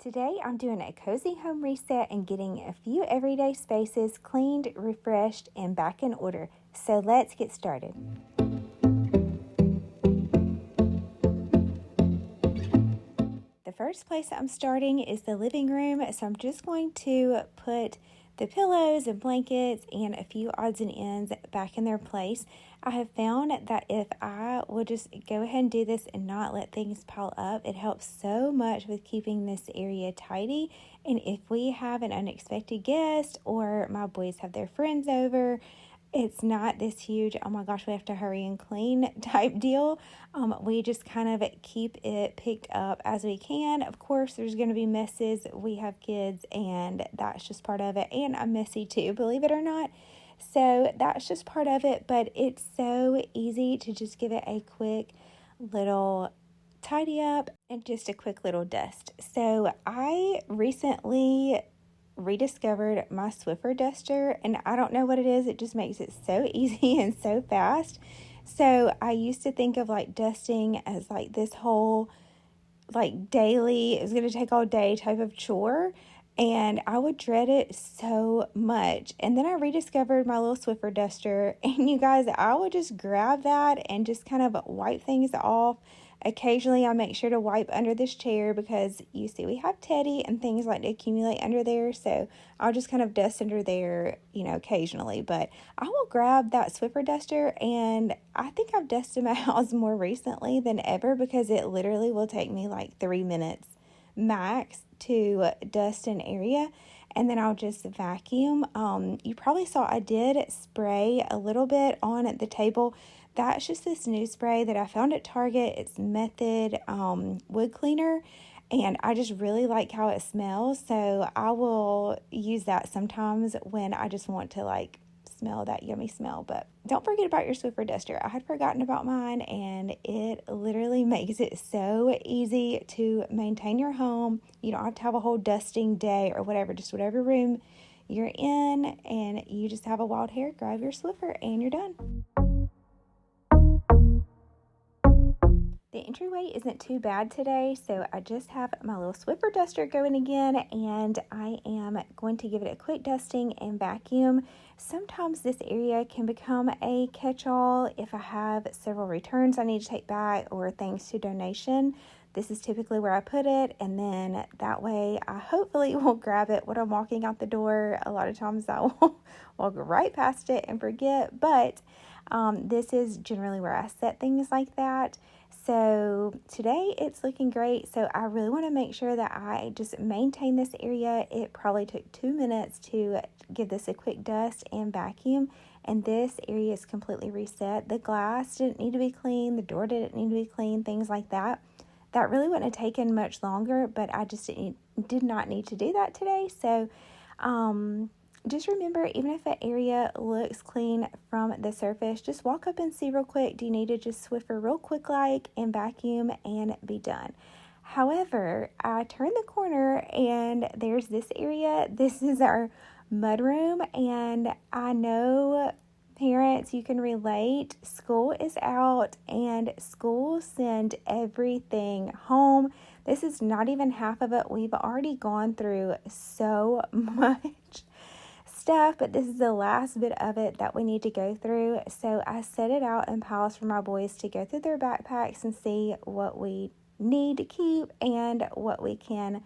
Today I'm doing a cozy home reset and getting a few everyday spaces cleaned, refreshed, and back in order. So let's get started. The first place I'm starting is the living room, so I'm just going to put the pillows and blankets and a few odds and ends back in their place. I have found that if I will just go ahead and do this and not let things pile up, it helps so much with keeping this area tidy. And if we have an unexpected guest or my boys have their friends over, it's not this huge, oh my gosh, we have to hurry and clean type deal. We just kind of keep it picked up as we can. Of course, there's going to be messes. We have kids, and that's just part of it. And I'm messy too, believe it or not. So that's just part of it, but it's so easy to just give it a quick little tidy up and just a quick little dust. So I recently rediscovered my Swiffer duster, and I don't know what it is. It just makes it so easy and so fast. So I used to think of like dusting as like this whole like daily, it was going to take all day type of chore, and I would dread it so much. And then I rediscovered my little Swiffer duster, and you guys, I would just grab that and just kind of wipe things off. Occasionally I make sure to wipe under this chair because you see we have Teddy and things like to accumulate under there, so I'll just kind of dust under there, occasionally. But I will grab that Swiffer duster, and I think I've dusted my house more recently than ever because it literally will take me like 3 minutes max to dust an area, and then I'll just vacuum. You probably saw I did spray a little bit on the table. That's just this new spray that I found at Target. It's Method wood cleaner, and I just really like how it smells, so I will use that sometimes when I just want to like smell that yummy smell. But don't forget about your Swiffer duster. I had forgotten about mine, and it literally makes it so easy to maintain your home. You don't have to have a whole dusting day or whatever, just whatever room you're in and you just have a wild hair, grab your Swiffer and you're done. The entryway isn't too bad today, so I just have my little Swiffer duster going again, and I am going to give it a quick dusting and vacuum. Sometimes this area can become a catch-all if I have several returns I need to take back or things to donation. This is typically where I put it, and then that way I hopefully will grab it when I'm walking out the door. A lot of times I will walk right past it and forget, but this is generally where I set things like that. So today it's looking great. So I really want to make sure that I just maintain this area. It probably took 2 minutes to give this a quick dust and vacuum, and this area is completely reset. The glass didn't need to be cleaned. The door didn't need to be cleaned, things like that. That really wouldn't have taken much longer, but I just did not need to do that today. So just remember, even if an area looks clean from the surface, just walk up and see real quick. Do you need to just Swiffer real quick and vacuum and be done? However, I turned the corner and there's this area. This is our mudroom, and I know parents, you can relate. School is out and school send everything home. This is not even half of it. We've already gone through so much stuff, but this is the last bit of it that we need to go through. So I set it out in piles for my boys to go through their backpacks and see what we need to keep and what we can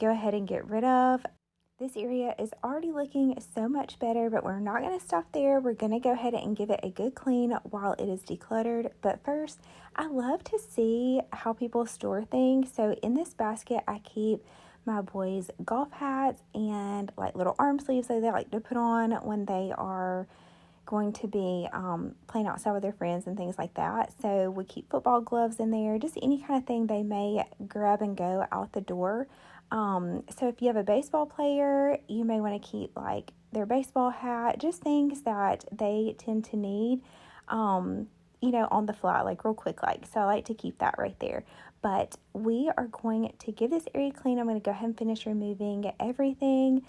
go ahead and get rid of. This area is already looking so much better, but we're not going to stop there. We're going to go ahead and give it a good clean while it is decluttered. But first, I love to see how people store things. So in this basket, I keep my boys' golf hats and like little arm sleeves that they like to put on when they are going to be playing outside with their friends and things like that. So we keep football gloves in there, just any kind of thing they may grab and go out the door. So if you have a baseball player, you may want to keep like their baseball hat, just things that they tend to need, on the fly, like real quick, so I like to keep that right there. But we are going to give this area clean. I'm going to go ahead and finish removing everything.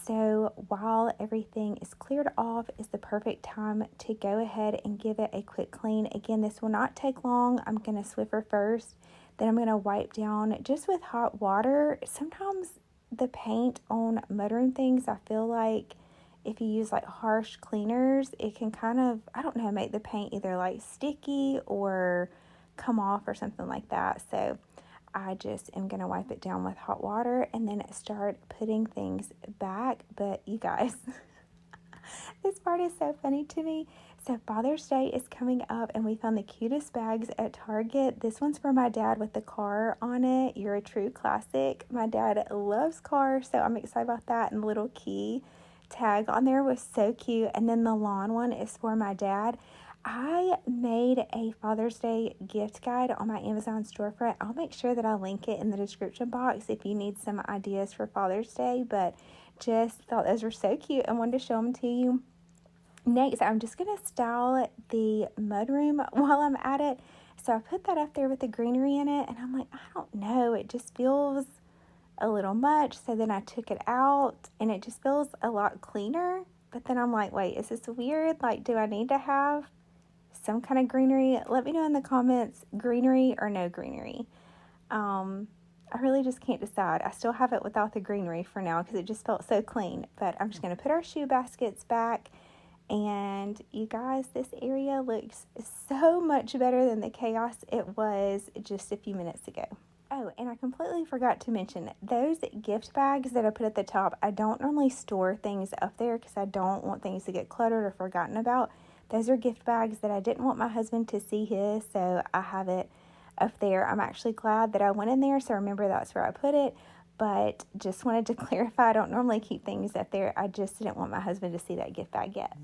So while everything is cleared off is the perfect time to go ahead and give it a quick clean. Again, this will not take long. I'm going to Swiffer first, Then I'm going to wipe down just with hot water. Sometimes the paint on mudroom things, I feel like if you use like harsh cleaners, it can kind of, I don't know, make the paint either like sticky or come off or something like that. So I just am going to wipe it down with hot water and then start putting things back. But you guys, this part is so funny to me. So Father's Day is coming up and we found the cutest bags at Target. This one's for my dad with the car on it. You're a true classic. My dad loves cars, so I'm excited about that. And the little key tag on there was so cute. And then the lawn one is for my dad. I made a Father's Day gift guide on my Amazon storefront. I'll make sure that I link it in the description box if you need some ideas for Father's Day, but just thought those were so cute and wanted to show them to you. Next, I'm just going to style the mudroom while I'm at it. So I put that up there with the greenery in it, and I'm like, I don't know, it just feels a little much. So then I took it out, and it just feels a lot cleaner. But then I'm like, wait, is this weird? Like, do I need to have some kind of greenery? Let me know in the comments, greenery or no greenery. I really just can't decide. I still have it without the greenery for now because it just felt so clean. But I'm just going to put our shoe baskets back. And you guys, this area looks so much better than the chaos it was just a few minutes ago. Oh, and I completely forgot to mention, those gift bags that I put at the top, I don't normally store things up there because I don't want things to get cluttered or forgotten about. Those are gift bags that I didn't want my husband to see his, so I have it up there. I'm actually glad that I went in there, so remember that's where I put it. But just wanted to clarify, I don't normally keep things up there. I just didn't want my husband to see that gift bag yet.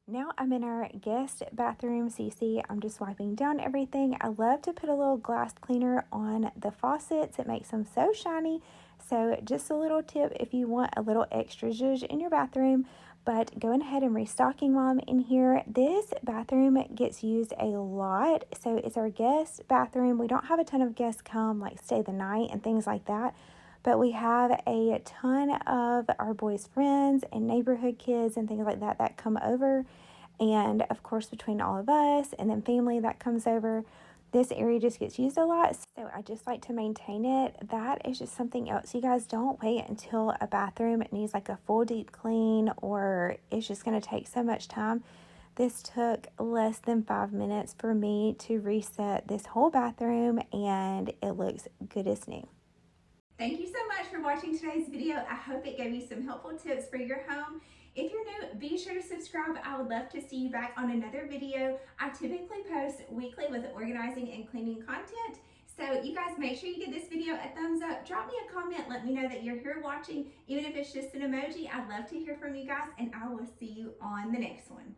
Now I'm in our guest bathroom. So you see, I'm just wiping down everything. I love to put a little glass cleaner on the faucets. It makes them so shiny. So just a little tip if you want a little extra zhuzh in your bathroom, but going ahead and restocking while I'm in here. This bathroom gets used a lot. So it's our guest bathroom. We don't have a ton of guests come like stay the night and things like that. But we have a ton of our boys' friends and neighborhood kids and things like that that come over. And of course, between all of us and then family that comes over, this area just gets used a lot. So I just like to maintain it. That is just something else. You guys, don't wait until a bathroom needs like a full deep clean or it's just going to take so much time. This took less than 5 minutes for me to reset this whole bathroom and it looks good as new. Thank you so much for watching today's video. I hope it gave you some helpful tips for your home. If you're new, be sure to subscribe. I would love to see you back on another video. I typically post weekly with organizing and cleaning content. So you guys make sure you give this video a thumbs up. Drop me a comment. Let me know that you're here watching. Even if it's just an emoji, I'd love to hear from you guys and I will see you on the next one.